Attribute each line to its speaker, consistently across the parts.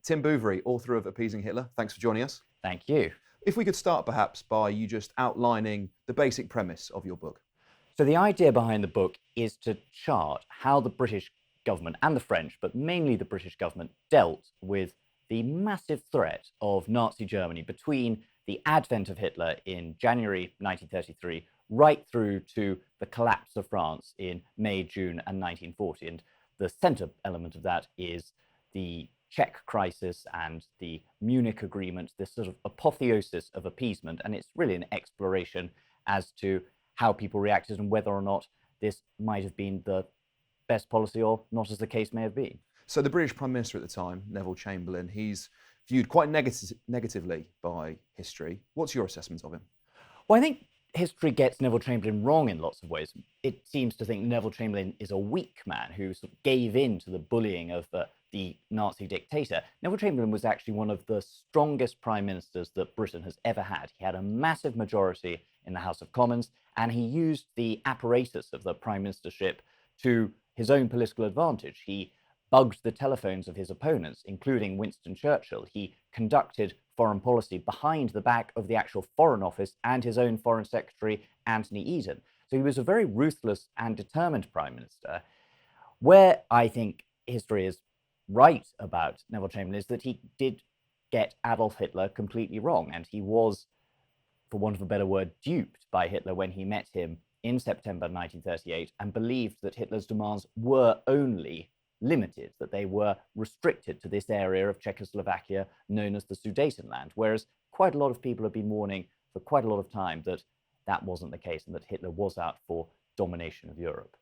Speaker 1: Tim Bouverie, author of Appeasing Hitler, thanks for joining us.
Speaker 2: Thank you.
Speaker 1: If we could start perhaps by you just outlining the basic premise of your book.
Speaker 2: So the idea behind the book is to chart how the British government and the French, but mainly the British government, dealt with the massive threat of Nazi Germany between the advent of Hitler in January 1933 right through to the collapse of France in May, June and 1940. And the centre element of that is the Czech crisis and the Munich Agreement, this sort of apotheosis of appeasement. And it's really an exploration as to how people reacted and whether or not this might have been the best policy or not, as the case may have been.
Speaker 1: So the British Prime Minister at the time, Neville Chamberlain, he's viewed quite negatively by history. What's your assessment of him?
Speaker 2: Well, I think history gets Neville Chamberlain wrong in lots of ways. It seems to think Neville Chamberlain is a weak man who sort of gave in to the bullying of the Nazi dictator. Neville Chamberlain was actually one of the strongest prime ministers that Britain has ever had. He had a massive majority in the House of Commons, and he used the apparatus of the prime ministership to his own political advantage. He bugged the telephones of his opponents, including Winston Churchill. He conducted foreign policy behind the back of the actual Foreign Office and his own Foreign Secretary, Anthony Eden. So he was a very ruthless and determined prime minister. Where I think history is right about Neville Chamberlain is that he did get Adolf Hitler completely wrong, and he was, for want of a better word, duped by Hitler when he met him in September 1938 and believed that Hitler's demands were only limited, that they were restricted to this area of Czechoslovakia known as the Sudetenland, whereas quite a lot of people have been warning for quite a lot of time that that wasn't the case and that Hitler was out for domination of Europe.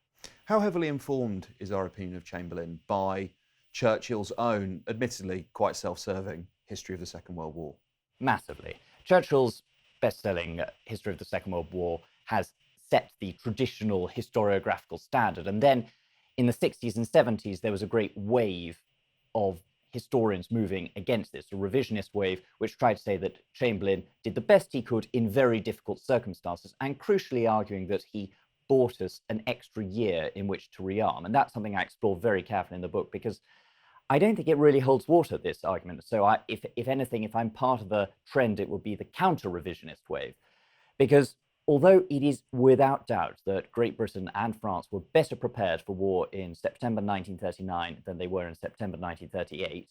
Speaker 1: How heavily informed is our opinion of Chamberlain by Churchill's own, admittedly quite self-serving, history of the Second World War?
Speaker 2: Massively. Churchill's best-selling History of the Second World War has set the traditional historiographical standard, and then in the 60s and 70s, there was a great wave of historians moving against this, a revisionist wave, which tried to say that Chamberlain did the best he could in very difficult circumstances, and crucially arguing that he bought us an extra year in which to rearm. And that's something I explore very carefully in the book, because I don't think it really holds water, this argument. So if anything, if I'm part of a trend, it would be the counter-revisionist wave. Because although it is without doubt that Great Britain and France were better prepared for war in September 1939 than they were in September 1938,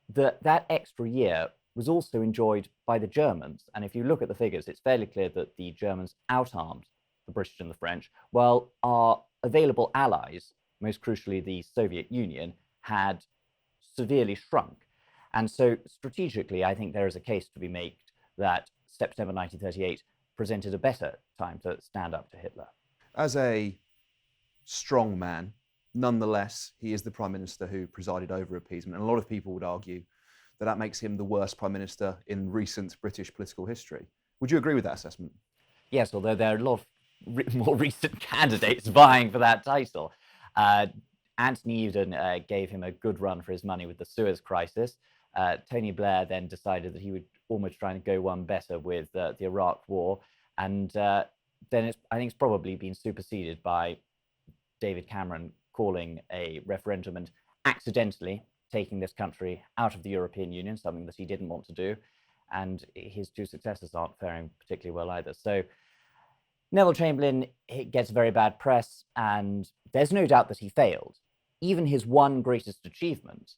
Speaker 2: that extra year was also enjoyed by the Germans. And if you look at the figures, it's fairly clear that the Germans outarmed the British and the French, while our available allies, most crucially the Soviet Union, had severely shrunk. And so strategically, I think there is a case to be made that September 1938 presented a better time to stand up to Hitler.
Speaker 1: As a strong man, nonetheless, he is the Prime Minister who presided over appeasement. And a lot of people would argue that that makes him the worst Prime Minister in recent British political history. Would you agree with that assessment?
Speaker 2: Yes, although there are a lot of more recent candidates vying for that title. Anthony Eden gave him a good run for his money with the Suez Crisis. Tony Blair then decided that he would almost try and go one better with the Iraq War. And then I think it's probably been superseded by David Cameron calling a referendum and accidentally taking this country out of the European Union, something that he didn't want to do. And his two successors aren't faring particularly well either. So Neville Chamberlain gets very bad press, and there's no doubt that he failed. Even his one greatest achievement,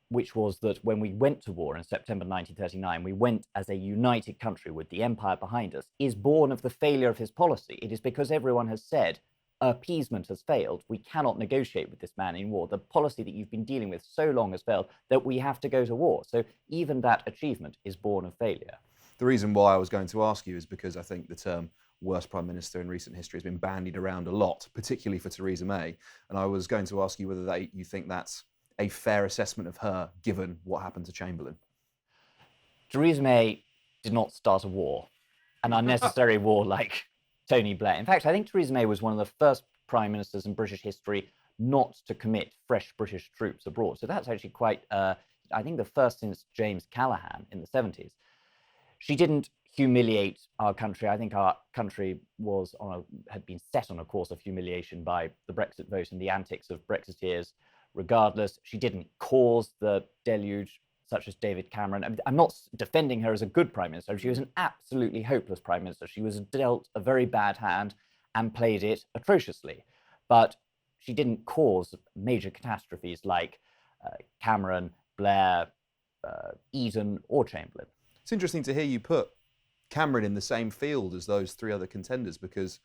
Speaker 2: which was that when we went to war in September 1939, we went as a united country with the empire behind us, is born of the failure of his policy. It is because everyone has said, appeasement has failed. We cannot negotiate with this man in war. The policy that you've been dealing with so long has failed that we have to go to war. So even that achievement is born of failure.
Speaker 1: The reason why I was going to ask you is because I think the term worst Prime Minister in recent history has been bandied around a lot, particularly for Theresa May. And I was going to ask you whether you think that's a fair assessment of her, given what happened to Chamberlain.
Speaker 2: Theresa May did not start a war, an unnecessary war like Tony Blair. In fact, I think Theresa May was one of the first prime ministers in British history not to commit fresh British troops abroad. So that's actually quite, I think, the first since James Callaghan in the 70s. She didn't humiliate our country. I think our country had been set on a course of humiliation by the Brexit vote and the antics of Brexiteers. Regardless, she didn't cause the deluge such as David Cameron. I mean, I'm not defending her as a good prime minister. She was an absolutely hopeless prime minister. She was dealt a very bad hand and played it atrociously. But she didn't cause major catastrophes like Cameron, Blair, Eden, or Chamberlain.
Speaker 1: It's interesting to hear you put Cameron in the same field as those three other contenders, because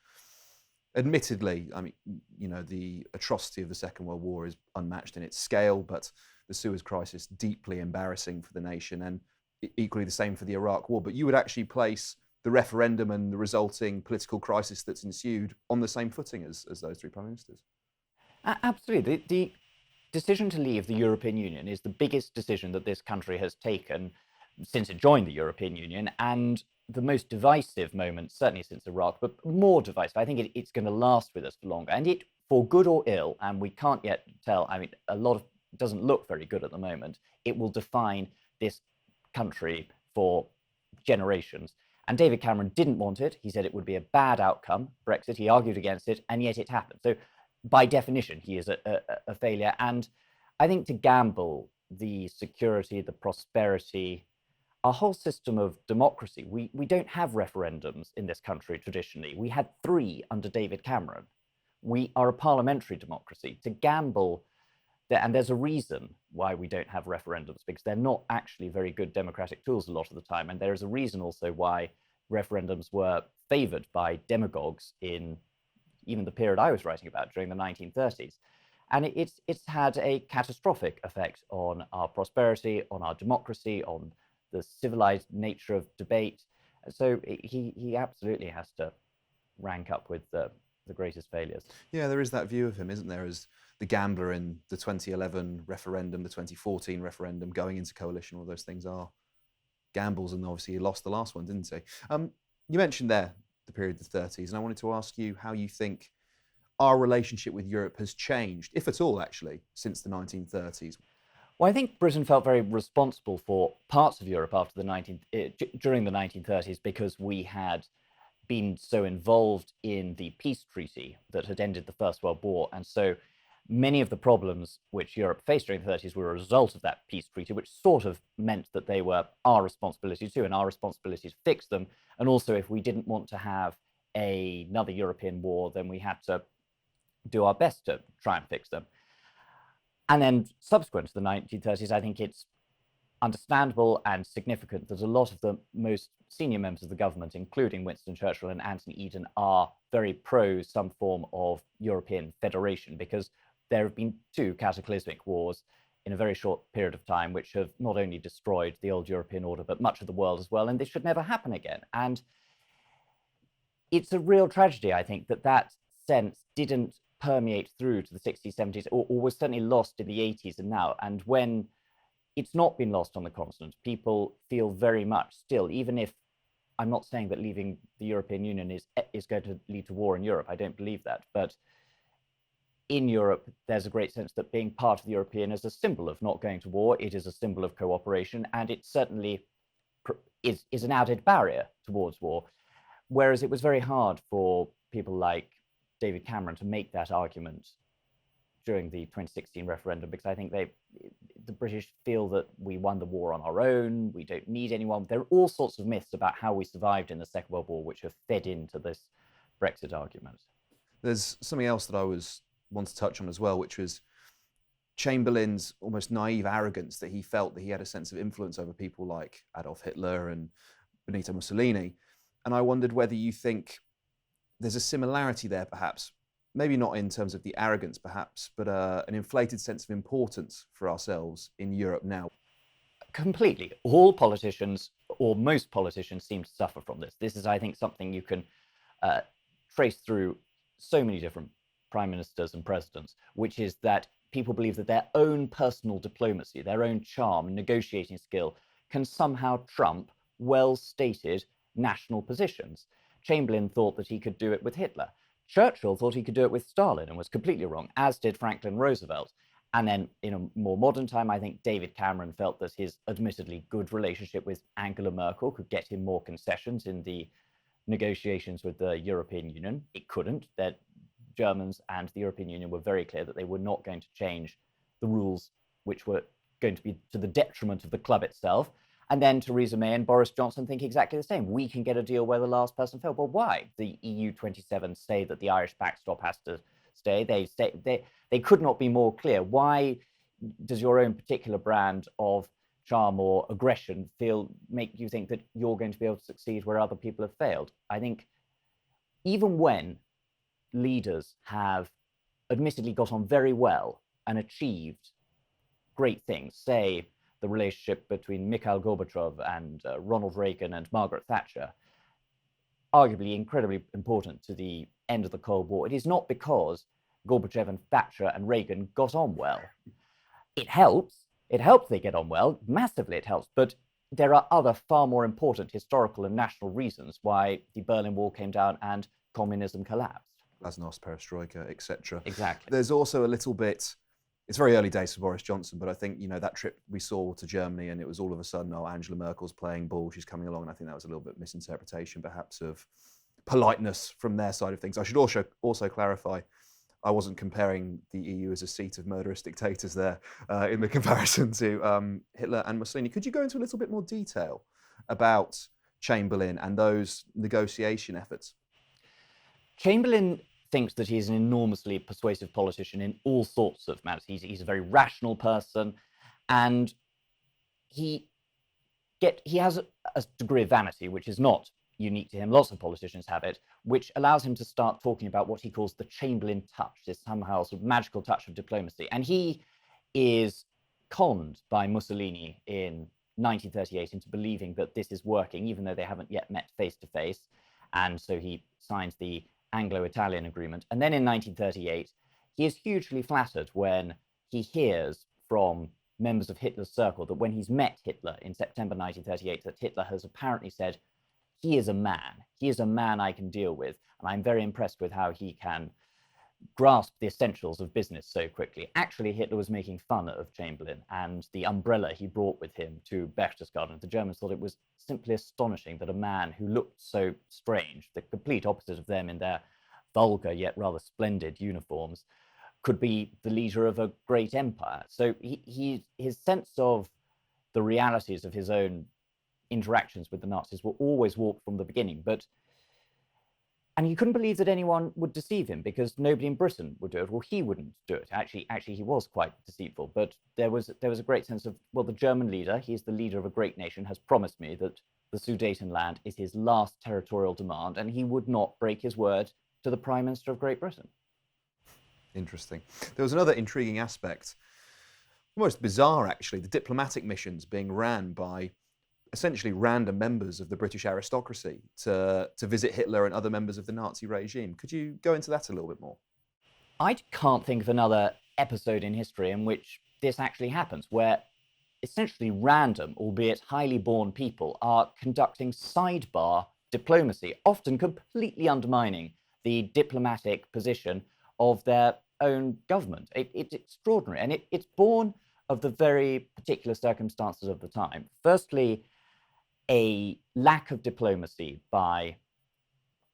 Speaker 1: admittedly, I mean, you know, the atrocity of the Second World War is unmatched in its scale, but the Suez Crisis, deeply embarrassing for the nation, and equally the same for the Iraq War. But you would actually place the referendum and the resulting political crisis that's ensued on the same footing as those three prime ministers.
Speaker 2: Absolutely. The decision to leave the European Union is the biggest decision that this country has taken since it joined the European Union, and the most divisive moment, certainly since Iraq, but more divisive. I think it's going to last with us for longer, and it, for good or ill, and we can't yet tell. I mean, a lot of it doesn't look very good at the moment. It will define this country for generations. And David Cameron didn't want it. He said it would be a bad outcome, Brexit. He argued against it, and yet it happened. So by definition, he is a failure. And I think to gamble the security, the prosperity, our whole system of democracy, we don't have referendums in this country traditionally. We had 3 under David Cameron. We are a parliamentary democracy. To gamble, and there's a reason why we don't have referendums, because they're not actually very good democratic tools a lot of the time. And there is a reason also why referendums were favored by demagogues in even the period I was writing about during the 1930s. And it's had a catastrophic effect on our prosperity, on our democracy, on the civilized nature of debate. So he absolutely has to rank up with the greatest failures.
Speaker 1: Yeah, there is that view of him, isn't there, as the gambler in the 2011 referendum, the 2014 referendum, going into coalition. All those things are gambles, and obviously he lost the last one, didn't he? You mentioned there the period of the 30s, and I wanted to ask you how you think our relationship with Europe has changed, if at all, actually, since the 1930s.
Speaker 2: Well, I think Britain felt very responsible for parts of Europe after during the 1930s, because we had been so involved in the peace treaty that had ended the First World War. And so many of the problems which Europe faced during the 30s were a result of that peace treaty, which sort of meant that they were our responsibility too, and our responsibility to fix them. And also, if we didn't want to have another European war, then we had to do our best to try and fix them. And then subsequent to the 1930s, I think it's understandable and significant that a lot of the most senior members of the government, including Winston Churchill and Anthony Eden, are very pro some form of European federation, because there have been 2 cataclysmic wars in a very short period of time, which have not only destroyed the old European order, but much of the world as well, and this should never happen again. And it's a real tragedy, I think, that sense didn't permeate through to the 60s, 70s, or was certainly lost in the 80s and now. And when it's not been lost on the continent, people feel very much still, even if I'm not saying that leaving the European Union is going to lead to war in Europe. I don't believe that. But in Europe, there's a great sense that being part of the European is a symbol of not going to war. It is a symbol of cooperation, and it certainly is an added barrier towards war. Whereas it was very hard for people like David Cameron to make that argument during the 2016 referendum, because I think the British feel that we won the war on our own, we don't need anyone. There are all sorts of myths about how we survived in the Second World War, which have fed into this Brexit argument.
Speaker 1: There's something else that I want to touch on as well, which was Chamberlain's almost naive arrogance, that he felt that he had a sense of influence over people like Adolf Hitler and Benito Mussolini. And I wondered whether you think there's a similarity there, perhaps, maybe not in terms of the arrogance, perhaps, but an inflated sense of importance for ourselves in Europe now.
Speaker 2: Completely. All politicians, or most politicians, seem to suffer from this. This is, I think, something you can trace through so many different prime ministers and presidents, which is that people believe that their own personal diplomacy, their own charm and negotiating skill can somehow trump well-stated national positions. Chamberlain thought that he could do it with Hitler. Churchill thought he could do it with Stalin and was completely wrong, as did Franklin Roosevelt. And then in a more modern time, I think David Cameron felt that his admittedly good relationship with Angela Merkel could get him more concessions in the negotiations with the European Union. It couldn't. That Germans and the European Union were very clear that they were not going to change the rules which were going to be to the detriment of the club itself. And then Theresa May and Boris Johnson think exactly the same. We can get a deal where the last person failed. Well, why? The EU 27 say that the Irish backstop has to stay. They could not be more clear. Why does your own particular brand of charm or aggression make you think that you're going to be able to succeed where other people have failed? I think even when leaders have admittedly got on very well and achieved great things, say the relationship between Mikhail Gorbachev and Ronald Reagan and Margaret Thatcher, arguably incredibly important to the end of the Cold War, it is not because Gorbachev and Thatcher and Reagan got on well. It helps they get on well, massively it helps, but there are other far more important historical and national reasons why the Berlin Wall came down and communism collapsed.
Speaker 1: Glasnost, perestroika, etc.
Speaker 2: Exactly.
Speaker 1: There's also a little bit, it's very early days for Boris Johnson, but I think, that trip we saw to Germany and it was all of a sudden, Angela Merkel's playing ball, she's coming along. And I think that was a little bit misinterpretation perhaps of politeness from their side of things. I should also clarify, I wasn't comparing the EU as a seat of murderous dictators there in the comparison to Hitler and Mussolini. Could you go into a little bit more detail about Chamberlain and those negotiation efforts?
Speaker 2: Chamberlain thinks that he's an enormously persuasive politician in all sorts of matters. He's a very rational person, and he has a degree of vanity, which is not unique to him. Lots of politicians have it, which allows him to start talking about what he calls the Chamberlain touch, this somehow sort of magical touch of diplomacy. And he is conned by Mussolini in 1938 into believing that this is working, even though they haven't yet met face to face. And so he signs the Anglo-Italian agreement. And then in 1938, he is hugely flattered when he hears from members of Hitler's circle that when he's met Hitler in September 1938, that Hitler has apparently said, he is a man I can deal with, and I'm very impressed with how he can grasp the essentials of business so quickly. Actually, Hitler was making fun of Chamberlain and the umbrella he brought with him to Berchtesgaden. The Germans thought it was simply astonishing that a man who looked so strange, the complete opposite of them in their vulgar yet rather splendid uniforms, could be the leader of a great empire. So his sense of the realities of his own interactions with the Nazis were always warped from the beginning. And he couldn't believe that anyone would deceive him because nobody in Britain would do it. Well, he wouldn't do it. Actually, he was quite deceitful. But there was a great sense of, well, the German leader, he's the leader of a great nation, has promised me that the Sudetenland is his last territorial demand, and he would not break his word to the Prime Minister of Great Britain.
Speaker 1: Interesting. There was another intriguing aspect, almost bizarre actually, the diplomatic missions being ran by essentially random members of the British aristocracy to visit Hitler and other members of the Nazi regime. Could you go into that a little bit more?
Speaker 2: I can't think of another episode in history in which this actually happens, where essentially random, albeit highly born people are conducting sidebar diplomacy, often completely undermining the diplomatic position of their own government. It's extraordinary, and it's born of the very particular circumstances of the time. Firstly, a lack of diplomacy by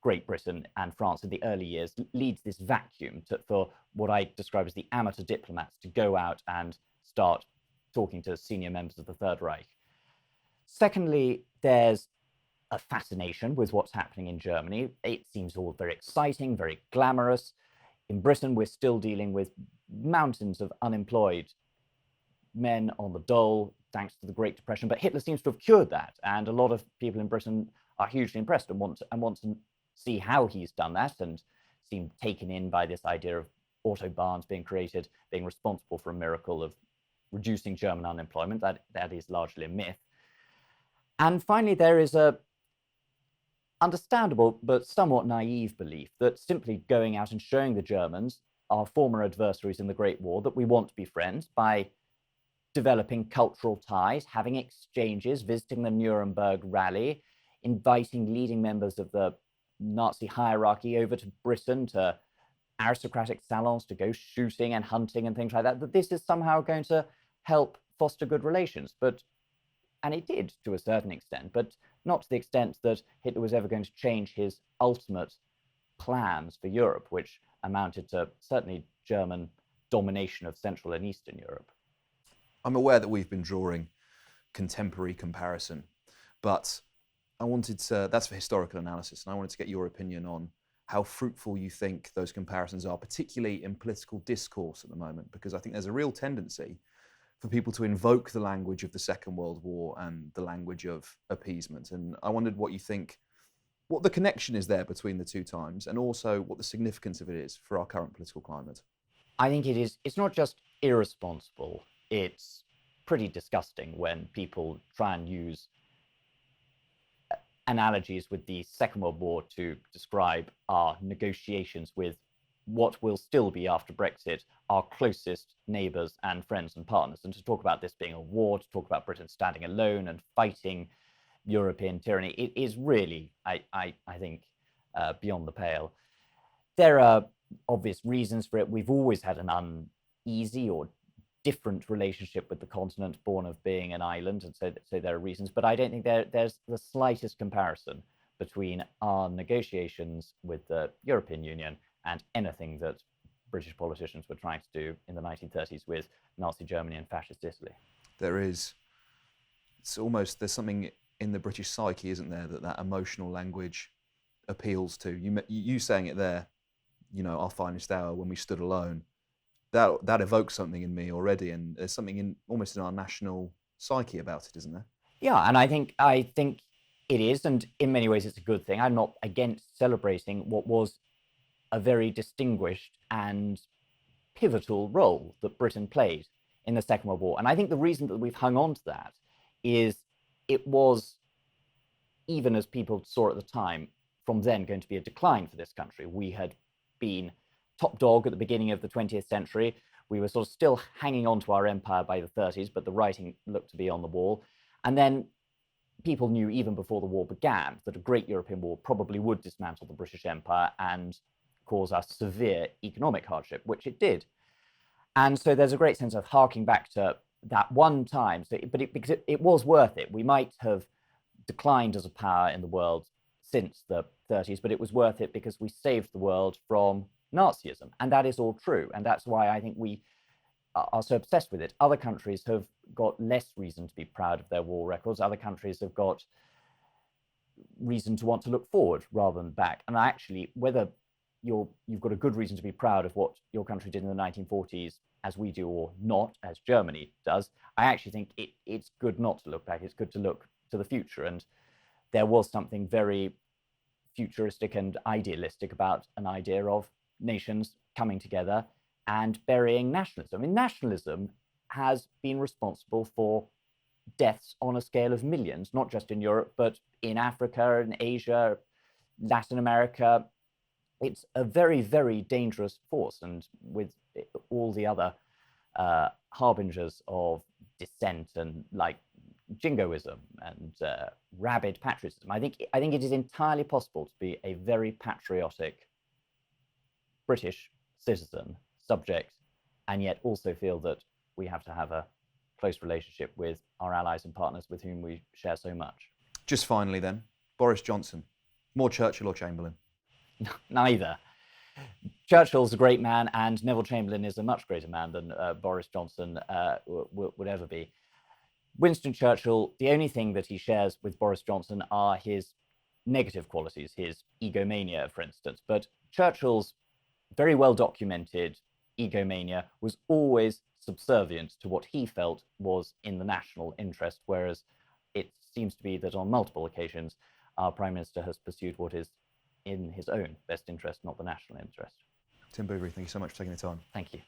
Speaker 2: Great Britain and France in the early years leads this vacuum for what I describe as the amateur diplomats to go out and start talking to senior members of the Third Reich. Secondly, there's a fascination with what's happening in Germany. It seems all very exciting, very glamorous. In Britain, we're still dealing with mountains of unemployed men on the dole, thanks to the Great Depression. But Hitler seems to have cured that, and a lot of people in Britain are hugely impressed and want to see how he's done that, and seem taken in by this idea of autobahns being created, being responsible for a miracle of reducing German unemployment. That is largely a myth. And finally, there is a understandable but somewhat naive belief that simply going out and showing the Germans, our former adversaries in the Great War, that we want to be friends by developing cultural ties, having exchanges, visiting the Nuremberg rally, inviting leading members of the Nazi hierarchy over to Britain to aristocratic salons to go shooting and hunting and things like that, that this is somehow going to help foster good relations. And it did to a certain extent, but not to the extent that Hitler was ever going to change his ultimate plans for Europe, which amounted to certainly German domination of Central and Eastern Europe.
Speaker 1: I'm aware that we've been drawing contemporary comparison, but that's for historical analysis, and I wanted to get your opinion on how fruitful you think those comparisons are, particularly in political discourse at the moment, because I think there's a real tendency for people to invoke the language of the Second World War and the language of appeasement. And I wondered what the connection is there between the two times, and also what the significance of it is for our current political climate.
Speaker 2: I think it's not just irresponsible, it's pretty disgusting when people try and use analogies with the Second World War to describe our negotiations with what will still be, after Brexit, our closest neighbours and friends and partners. And to talk about this being a war, to talk about Britain standing alone and fighting European tyranny, it is really, I think, beyond the pale. There are obvious reasons for it. We've always had an uneasy or different relationship with the continent, born of being an island, and so there are reasons. But I don't think there's the slightest comparison between our negotiations with the European Union and anything that British politicians were trying to do in the 1930s with Nazi Germany and fascist Italy.
Speaker 1: There's something in the British psyche, isn't there, that emotional language appeals to. You saying it there, our finest hour when we stood alone, that evokes something in me already, and there's something almost in our national psyche about it, isn't there?
Speaker 2: Yeah, and I think it is, and in many ways it's a good thing. I'm not against celebrating what was a very distinguished and pivotal role that Britain played in the Second World War. And I think the reason that we've hung on to that is it was, even as people saw at the time, from then going to be a decline for this country. We had been top dog at the beginning of the 20th century. We were sort of still hanging on to our empire by the 30s, but the writing looked to be on the wall. And then people knew even before the war began that a great European war probably would dismantle the British Empire and cause us severe economic hardship, which it did. And so there's a great sense of harking back to that one time, because it was worth it. We might have declined as a power in the world since the 30s, but it was worth it because we saved the world from Nazism. And that is all true. And that's why I think we are so obsessed with it. Other countries have got less reason to be proud of their war records. Other countries have got reason to want to look forward rather than back. And actually, whether you've got a good reason to be proud of what your country did in the 1940s, as we do, or not, as Germany does, I actually think it's good not to look back. It's good to look to the future. And there was something very futuristic and idealistic about an idea of nations coming together and burying nationalism. I mean, nationalism has been responsible for deaths on a scale of millions, not just in Europe, but in Africa and Asia, Latin America. It's a very, very dangerous force, and with all the other harbingers of dissent and like jingoism and rabid patriotism, I think it is entirely possible to be a very patriotic British citizen, subject, and yet also feel that we have to have a close relationship with our allies and partners with whom we share so much.
Speaker 1: Just finally then, Boris Johnson, more Churchill or Chamberlain?
Speaker 2: Neither. Churchill's a great man, and Neville Chamberlain is a much greater man than Boris Johnson would ever be. Winston Churchill, the only thing that he shares with Boris Johnson are his negative qualities, his egomania, for instance. But Churchill's very well documented egomania was always subservient to what he felt was in the national interest, whereas it seems to be that on multiple occasions our Prime Minister has pursued what is in his own best interest, not the national interest.
Speaker 1: Tim Bouverie, thank you so much for taking the time.
Speaker 2: Thank you.